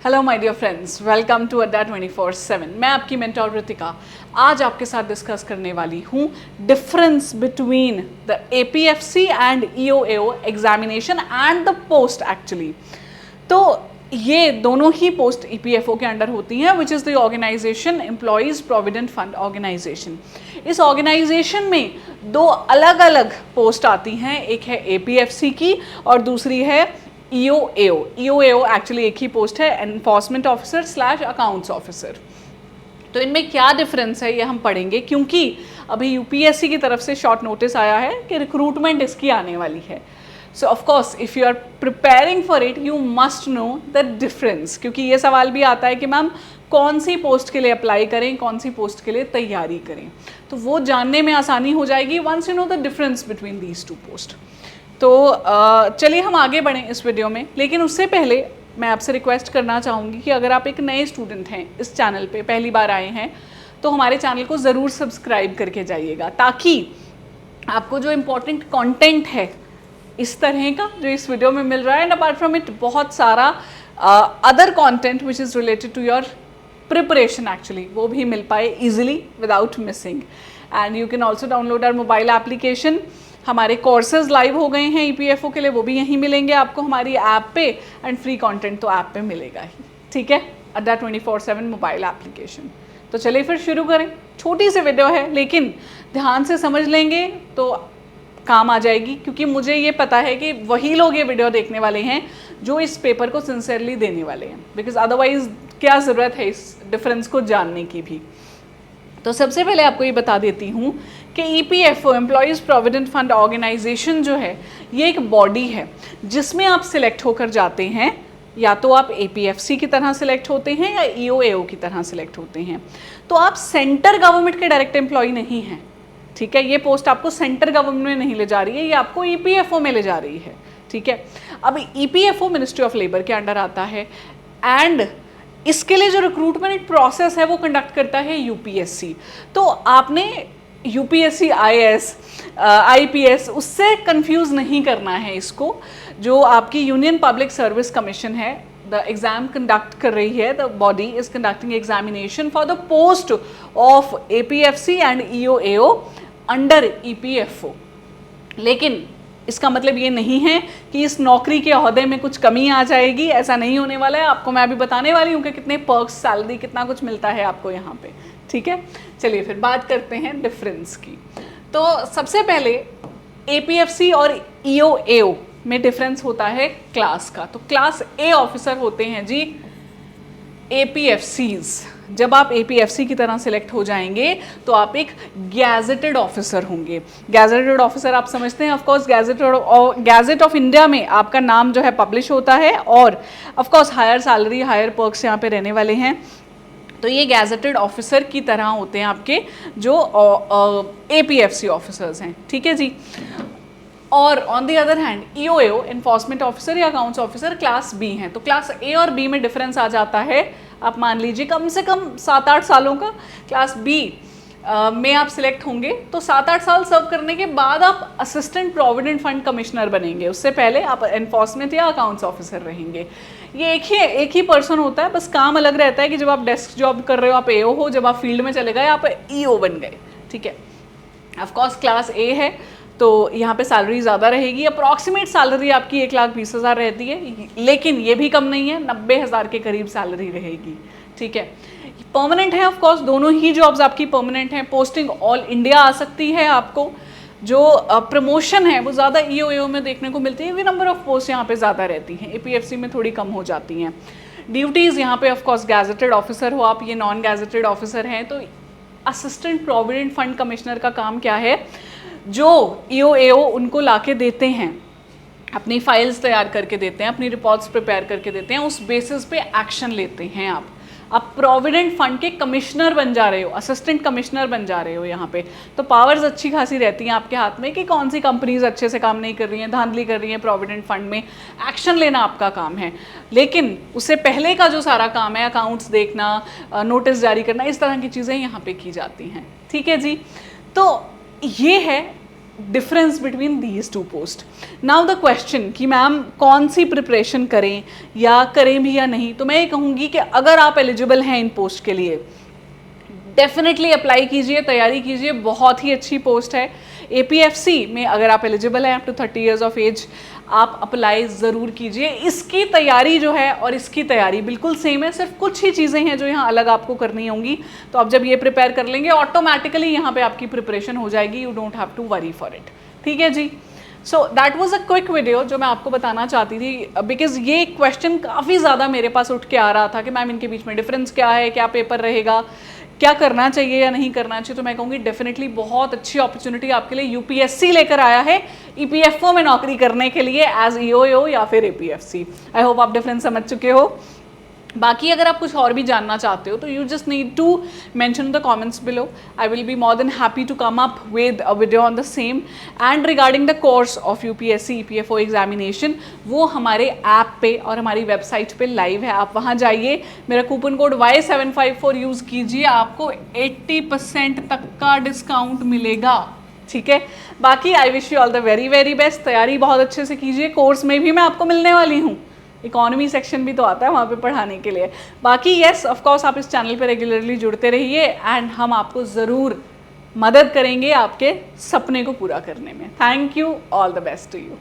Hello my dear friends, welcome to Adda 24/7। मैं आपकी mentor Ritika आज आपके साथ डिस्कस करने वाली हूँ difference between the APFC and EO AO examination and the post actually. तो ये दोनों ही पोस्ट ईपीएफओ के अंडर होती हैं, which is the organisation employees provident fund organisation. इस ऑर्गेनाइजेशन में दो अलग अलग पोस्ट आती हैं, एक है एपीएफसी की और दूसरी है ईओएओ। ईओएओ एक्चुअली एक ही पोस्ट है, एनफोर्समेंट ऑफिसर / अकाउंट्स ऑफिसर। तो इनमें क्या डिफरेंस है ये हम पढ़ेंगे, क्योंकि अभी यूपीएससी की तरफ से शॉर्ट नोटिस आया है कि रिक्रूटमेंट इसकी आने वाली है। So of course if you are preparing for it you must know the difference, क्योंकि ये सवाल भी आता है कि मैम कौन सी पोस्ट के लिए अप्लाई करें, कौन सी पोस्ट के लिए तैयारी करें। तो वो जानने में आसानी हो जाएगी once you know the difference between these two post. तो चलिए हम आगे बढ़ें इस वीडियो में, लेकिन उससे पहले मैं आपसे रिक्वेस्ट करना चाहूँगी कि अगर आप एक नए स्टूडेंट हैं, इस चैनल पे पहली बार आए हैं, तो हमारे चैनल को ज़रूर सब्सक्राइब करके जाइएगा, ताकि आपको जो इम्पोर्टेंट कंटेंट है इस तरह का जो इस वीडियो में मिल रहा है, एंड अपार्ट फ्रॉम इट बहुत सारा other content which is related to your preparation actually, वो भी मिल पाए easily without missing. And you can also download our mobile application. हमारे कोर्सेज लाइव हो गए हैं ईपीएफओ के लिए, वो भी यहीं मिलेंगे आपको हमारी ऐप पे, एंड फ्री कंटेंट तो ऐप पे मिलेगा ही, ठीक है, अड्डा 24/7 मोबाइल एप्लीकेशन। तो चलिए फिर शुरू करें। छोटी सी वीडियो है, लेकिन ध्यान से समझ लेंगे तो काम आ जाएगी, क्योंकि मुझे ये पता है कि वही लोग ये वीडियो देखने वाले हैं जो इस पेपर को सिंसियरली देने वाले हैं, बिकॉज अदरवाइज क्या ज़रूरत है इस डिफरेंस को जानने की भी। तो सबसे पहले आपको ये बता देती हूँ कि EPFO employees provident fund organisation जो है, ये एक बॉडी है जिसमें आप सिलेक्ट होकर जाते हैं। या तो आप एपीएफसी की तरह सिलेक्ट होते हैं या ईओएओ की तरह सिलेक्ट होते हैं। तो आप सेंटर गवर्नमेंट के डायरेक्ट एम्प्लॉय नहीं हैं, ठीक है। ये पोस्ट आपको सेंटर गवर्नमेंट में नहीं ले जा रही है, ये आपको ईपीएफओ में ले जा रही है, ठीक है। अब ईपीएफओ मिनिस्ट्री ऑफ लेबर के अंडर आता है, एंड इसके लिए जो रिक्रूटमेंट प्रोसेस है वो कंडक्ट करता है यूपीएससी। तो आपने यूपीएससी आईएएस आईपीएस उससे कंफ्यूज नहीं करना है इसको। जो आपकी यूनियन पब्लिक सर्विस कमीशन है, द एग्जाम कंडक्ट कर रही है, the body is conducting examination for the post of APFC and EO AO under EPFO. लेकिन इसका मतलब ये नहीं है कि इस नौकरी के ओहदे में कुछ कमी आ जाएगी, ऐसा नहीं होने वाला है। आपको मैं अभी बताने वाली हूँ कि कितने पर्क्स, सैलरी, कितना कुछ मिलता है आपको यहाँ पे, ठीक है। चलिए फिर बात करते हैं डिफरेंस की। तो सबसे पहले एपीएफसी और ईओएओ में डिफरेंस होता है क्लास का। तो क्लास ए ऑफिसर होते हैं जी एपीएफसीज। जब आप एपीएफसी की तरह सिलेक्ट हो जाएंगे तो आप एक गैजेटेड ऑफिसर होंगे। गैजेटेड ऑफिसर आप समझते हैं, of course gazette of India में आपका नाम जो है पब्लिश होता है, और of course higher salary, higher perks यहाँ पे रहने वाले हैं। तो ये गैजेटेड ऑफिसर की तरह होते हैं आपके जो एपीएफसी ऑफिसर्स हैं, ठीक है जी। और on the other hand EO AO enforcement officer या अकाउंट्स ऑफिसर क्लास बी हैं। तो क्लास ए और बी में डिफरेंस आ जाता है, आप मान लीजिए कम से कम 7-8 सालों का। क्लास बी में आप सिलेक्ट होंगे तो 7-8 साल सर्व करने के बाद आप असिस्टेंट प्रोविडेंट फंड कमिश्नर बनेंगे। उससे पहले आप एनफोर्समेंट या अकाउंट्स ऑफिसर रहेंगे। ये एक ही पर्सन होता है, बस काम अलग रहता है कि जब आप डेस्क जॉब कर रहे हो आप एओ हो, जब आप फील्ड में चले गए आप ईओ बन गए, ठीक है। ऑफकोर्स क्लास ए है तो यहाँ पे सैलरी ज़्यादा रहेगी। अप्रॉक्सीमेट सैलरी आपकी 1,20,000 रहती है, लेकिन ये भी कम नहीं है, 90,000 के करीब सैलरी रहेगी, ठीक है। परमानेंट है, ऑफ कोर्स दोनों ही जॉब्स आपकी परमानेंट हैं। पोस्टिंग ऑल इंडिया आ सकती है आपको। जो प्रमोशन है वो ज़्यादा ईओएओ में देखने को मिलती है, वे नंबर ऑफ पोस्ट यहाँ पे ज़्यादा रहती हैं, एपीएफसी में थोड़ी कम हो जाती हैं। ड्यूटीज़ यहाँ पे ऑफ कोर्स गैजेटेड ऑफिसर हो आप, ये नॉन गैजेटेड ऑफिसर हैं। तो असिस्टेंट प्रोविडेंट फंड कमिश्नर का काम क्या है, जो ईओएओ उनको लाके देते हैं, अपनी फाइल्स तैयार करके देते हैं, अपनी रिपोर्ट्स प्रिपेयर करके देते हैं, उस बेसिस पे एक्शन लेते हैं। आप प्रोविडेंट फंड के कमिश्नर बन जा रहे हो, असिस्टेंट कमिश्नर बन जा रहे हो यहाँ पे। तो पावर्स अच्छी खासी रहती हैं आपके हाथ में कि कौन सी कंपनीज अच्छे से काम नहीं कर रही हैं, धांधली कर रही हैं प्रोविडेंट फंड में, एक्शन लेना आपका काम है। लेकिन उससे पहले का जो सारा काम है, अकाउंट्स देखना, नोटिस जारी करना, इस तरह की चीज़ें यहाँ पे की जाती हैं, ठीक है जी। तो ये है difference between these two post. Now the question कि मैम कौन सी प्रिपरेशन करें या करें भी या नहीं, तो मैं ये कहूँगी कि अगर आप एलिजिबल हैं इन पोस्ट के लिए, डेफिनेटली अप्लाई कीजिए, तैयारी कीजिए, बहुत ही अच्छी पोस्ट है। APFC में अगर आप एलिजिबल हैं up to 30 years of age, आप अप्लाई ज़रूर कीजिए। इसकी तैयारी जो है और इसकी तैयारी बिल्कुल सेम है, सिर्फ कुछ ही चीज़ें हैं जो यहाँ अलग आपको करनी होंगी। तो आप जब ये प्रिपेयर कर लेंगे ऑटोमेटिकली यहाँ पे आपकी प्रिपरेशन हो जाएगी, you don't have to worry for it. ठीक है जी। So that was a quick video जो मैं आपको बताना चाहती थी, बिकॉज ये क्वेश्चन काफ़ी ज़्यादा मेरे पास उठ के आ रहा था कि मैम इनके बीच में डिफरेंस क्या है, क्या पेपर रहेगा, क्या करना चाहिए या नहीं करना चाहिए। तो मैं कहूँगी डेफिनेटली बहुत अच्छी अपॉर्चुनिटी आपके लिए UPSC लेकर आया है EPFO में नौकरी करने के लिए एज EOAO या फिर APFC। आई होप आप डिफरेंस समझ चुके हो। बाकी अगर आप कुछ और भी जानना चाहते हो तो you just need to mention the comments below. I will be more than happy to come up with a video on the same. And regarding the course of UPSC EPFO examination, वो हमारे app पे और हमारी website पे live है, आप वहाँ जाइए, मेरा कूपन कोड Y754 यूज़ कीजिए, आपको 80% तक का डिस्काउंट मिलेगा। ठीक है। बाकी I wish you all the very very best. तैयारी बहुत अच्छे से कीजिए, कोर्स में भी मैं आपको मिलने वाली हूँ, इकोनॉमी सेक्शन भी तो आता है वहाँ पे पढ़ाने के लिए। बाकी येस ऑफ कोर्स आप इस चैनल पे रेगुलरली जुड़ते रहिए एंड हम आपको ज़रूर मदद करेंगे आपके सपने को पूरा करने में। Thank you, all the best to you.